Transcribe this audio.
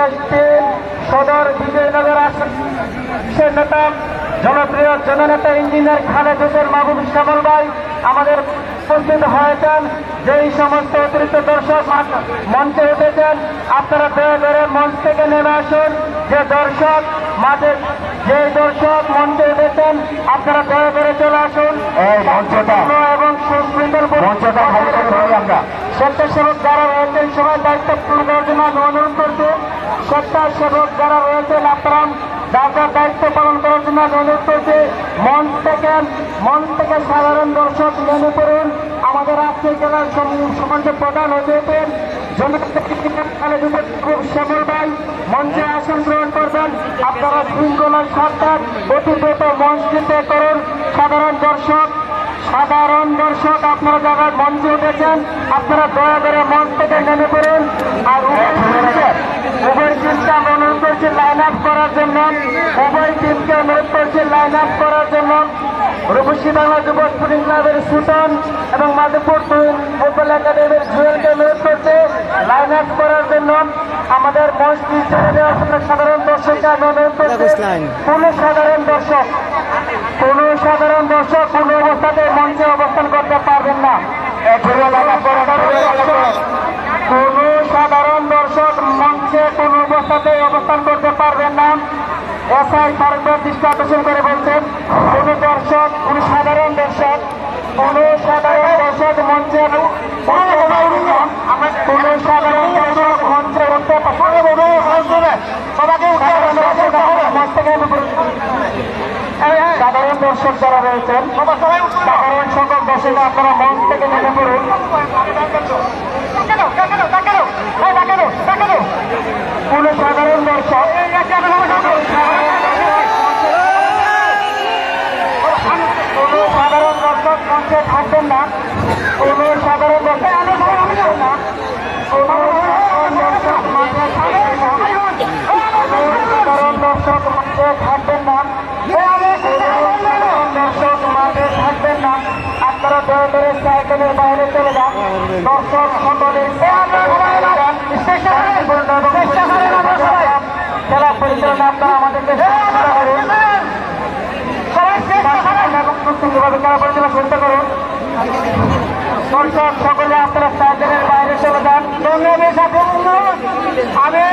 আসছেন সদর বিজয়নগর আসনের নেতা জনপ্রিয় জননেতা ইঞ্জিনিয়ার খালেদ হোসেন মাহবুব শ্যামল ভাই আমাদের উপস্থিত হয়েছেন। যেই সমস্ত অতিরিক্ত দর্শক মঞ্চে উঠেছেন আপনারা দয়া করে মঞ্চ থেকে নেমে আসুন। যে দর্শক মঞ্চে উঠেছেন আপনারা দয়া করে চলে আসুন এবং সুশৃঙ্খল স্বেচ্ছাসেবক যারা রয়েছেন সবাই দায়িত্ব পূর্ণ করার জন্য আমি অনুরোধ করছি। স্বেচ্ছাসেবক যারা রয়েছেন আপনারা যার দায়িত্ব পালন করার জন্য আমি অনুরোধ করছি। মঞ্চ থেকে সাধারণ দর্শক নেমে পড়ুন। আমাদের আজকের জেলার সমাজে প্রধান অতিথি শ্যামল ভাই মঞ্চে আসন গ্রহণ করবেন। আপনারা শৃঙ্খলার সাথে অতিগত মঞ্চটিতে করুন। সাধারণ দর্শক আপনারা যারা মঞ্চে উঠেছেন আপনারা দয়া করে মঞ্চ থেকে নেমে পড়ুন। আর উভয় টিমকে আমরা অনুরোধ করছি লাইন আপ করার জন্য। রূপসী বাংলা যুব স্পোর্টিং ক্লাবের সুতন এবং মাধবপুর ফুটবল একাডেমির জুয়েলকে অনুরোধ করছে লাইন আপ করার জন্য। আমাদের মঞ্চটি ছেড়ে দেওয়ার জন্য সাধারণ দর্শককে আমি অনুরোধ করছি। কোনো সাধারণ দর্শক কোনো অবস্থাতে মঞ্চে অবস্থান করতে পারবেন না। কোনো সাধারণ দর্শক মঞ্চে কোনো অবস্থাতে অবস্থান করতে পারবেন না। এসআই ফারুক দৃষ্টি আকর্ষণ করে বলছেন কোনো সাধারণ দর্শক মঞ্চে উঠতে সাধারণ দর্শক যারা রয়েছেন সাধারণ সকল দর্শক আপনারা মঞ্চ থেকে নেমে পড়ুন। কোনো সাধারণ দর্শক মঞ্চে থাকবেন না। কোনো সাধারণ দর্শক মাঠে থাকবেন না। আপনারা দয়া করে সাইকেলের বাইরে চলে যান। দর্শক সকলের খেলা পরিচালনা আপনারা আমাদেরকে সুন্দরভাবে খেলা পরিচালনা করতে করুন। দর্শক সকলে আপনারা সাইকেলের বাইরে চলে যান। আমি